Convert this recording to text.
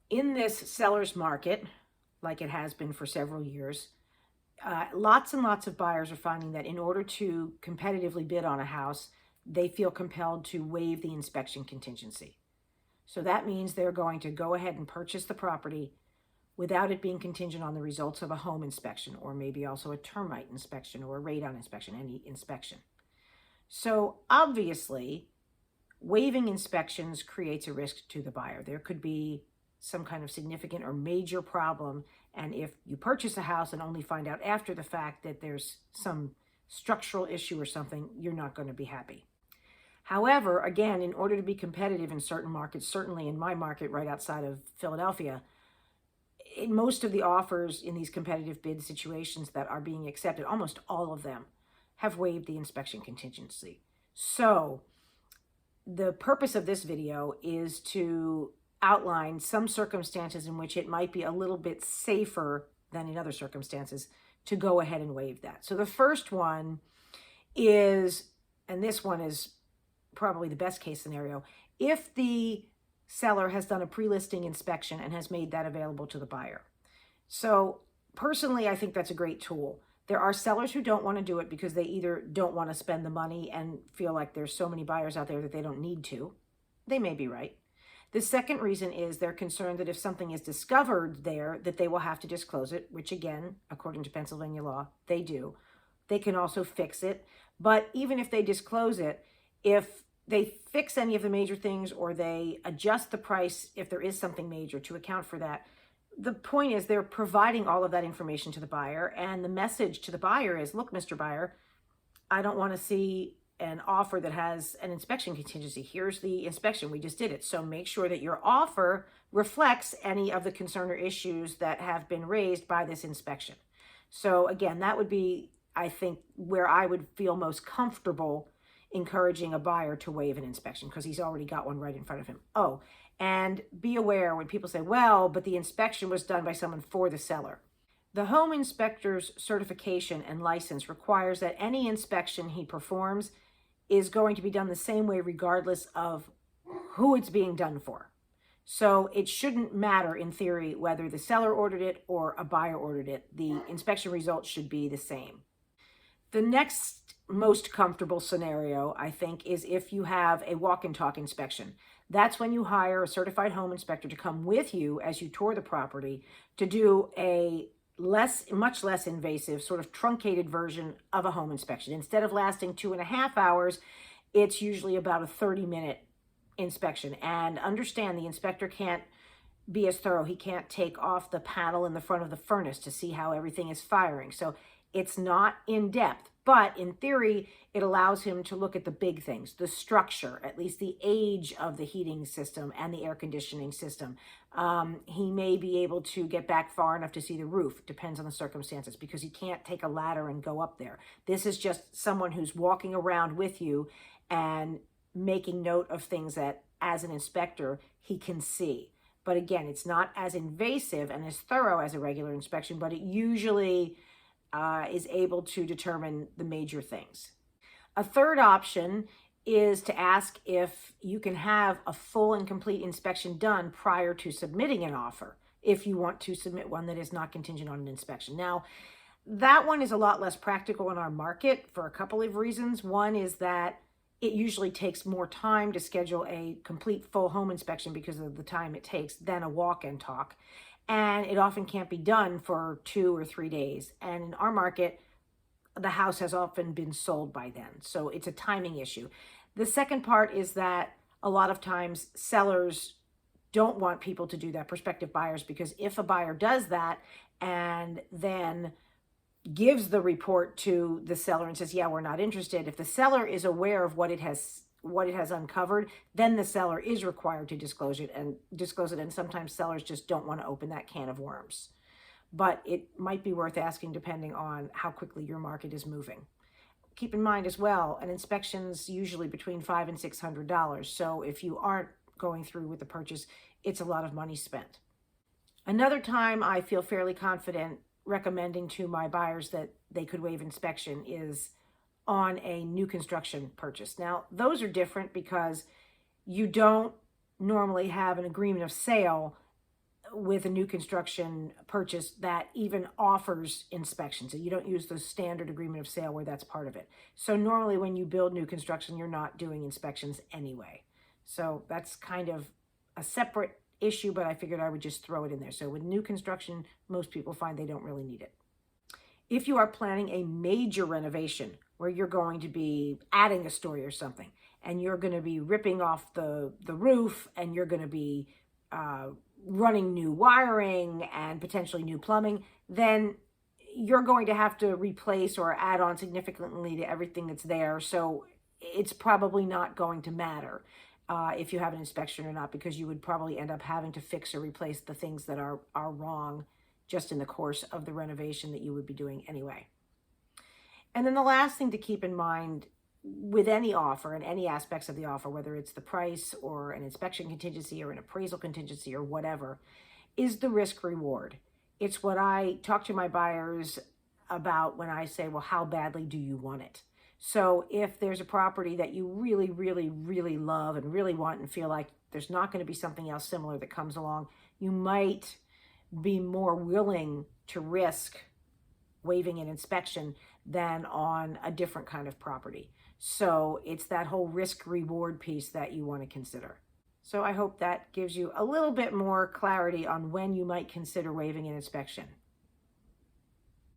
In this seller's market, like it has been for several years, lots and lots of buyers are finding that in order to competitively bid on a house, they feel compelled to waive the inspection contingency. So that means they're going to go ahead and purchase the property without it being contingent on the results of a home inspection, or maybe also a termite inspection or a radon inspection, any inspection. So obviously, waiving inspections creates a risk to the buyer. There could be some kind of significant or major problem, and if you purchase a house and only find out after the fact that there's some structural issue or something, you're not going to be happy. However, again, in order to be competitive in certain markets, certainly in my market right outside of Philadelphia, in most of the offers in these competitive bid situations that are being accepted, almost all of them have waived the inspection contingency. So the purpose of this video is to outline some circumstances in which it might be a little bit safer than in other circumstances to go ahead and waive that. So the first one is, and this one is probably the best case scenario, if the seller has done a pre-listing inspection and has made that available to the buyer. So personally, I think that's a great tool. There are sellers who don't want to do it because they either don't want to spend the money and feel like there's so many buyers out there that they don't need to. They may be right. The second reason is they're concerned that if something is discovered there, that they will have to disclose it, which again, according to Pennsylvania law, they do. They can also fix it. But even if they disclose it, if they fix any of the major things or they adjust the price if there is something major to account for that, the point is they're providing all of that information to the buyer, and the message to the buyer is, look, Mr. Buyer, I don't want to see an offer that has an inspection contingency. Here's the inspection. We just did it. So make sure that your offer reflects any of the concern or issues that have been raised by this inspection. So again, that would be, I think, where I would feel most comfortable encouraging a buyer to waive an inspection because he's already got one right in front of him. Oh, and be aware when people say, well, but the inspection was done by someone for the seller. The home inspector's certification and license requires that any inspection he performs is going to be done the same way regardless of who it's being done for. So it shouldn't matter in theory whether the seller ordered it or a buyer ordered it. The inspection results should be the same. The next most comfortable scenario, I think, is if you have a walk and talk inspection. That's when you hire a certified home inspector to come with you as you tour the property to do a much less invasive, sort of truncated version of a home inspection. Instead of lasting 2.5 hours, it's usually about a 30-minute inspection. And understand the inspector can't be as thorough. He can't take off the panel in the front of the furnace to see how everything is firing. So it's not in depth, but in theory, it allows him to look at the big things, the structure, at least the age of the heating system and the air conditioning system. He may be able to get back far enough to see the roof, depends on the circumstances, because he can't take a ladder and go up there. This is just someone who's walking around with you and making note of things that, as an inspector, he can see. But again, it's not as invasive and as thorough as a regular inspection, but it usually is able to determine the major things. A third option is to ask if you can have a full and complete inspection done prior to submitting an offer, if you want to submit one that is not contingent on an inspection. Now, that one is a lot less practical in our market for a couple of reasons. One is that it usually takes more time to schedule a complete full home inspection because of the time it takes than a walk and talk. And it often can't be done for 2 or 3 days. And in our market, the house has often been sold by then. So it's a timing issue. The second part is that a lot of times sellers don't want people to do that, prospective buyers, because if a buyer does that and then gives the report to the seller and says, yeah, we're not interested, if the seller is aware of what it has uncovered, then the seller is required to disclose it. And sometimes sellers just don't want to open that can of worms. But it might be worth asking depending on how quickly your market is moving. Keep in mind as well, an inspection's usually between $500 and $600. So if you aren't going through with the purchase, it's a lot of money spent. Another time I feel fairly confident recommending to my buyers that they could waive inspection is on a new construction purchase. Now, those are different because you don't normally have an agreement of sale with a new construction purchase that even offers inspection. So you don't use the standard agreement of sale where that's part of it. So normally when you build new construction, you're not doing inspections anyway. So that's kind of a separate issue, but I figured I would just throw it in there. So with new construction, most people find they don't really need it. If you are planning a major renovation where you're going to be adding a story or something, and you're going to be ripping off the roof, and you're going to be running new wiring and potentially new plumbing, then you're going to have to replace or add on significantly to everything that's there. So it's probably not going to matter if you have an inspection or not, because you would probably end up having to fix or replace the things that are wrong just in the course of the renovation that you would be doing anyway. And then the last thing to keep in mind with any offer and any aspects of the offer, whether it's the price or an inspection contingency or an appraisal contingency or whatever, is the risk reward. It's what I talk to my buyers about when I say, well, how badly do you want it? So if there's a property that you really, really, really love and really want and feel like there's not going to be something else similar that comes along, you might be more willing to risk waiving an inspection than on a different kind of property. So it's that whole risk reward piece that you want to consider. So I hope that gives you a little bit more clarity on when you might consider waiving an inspection.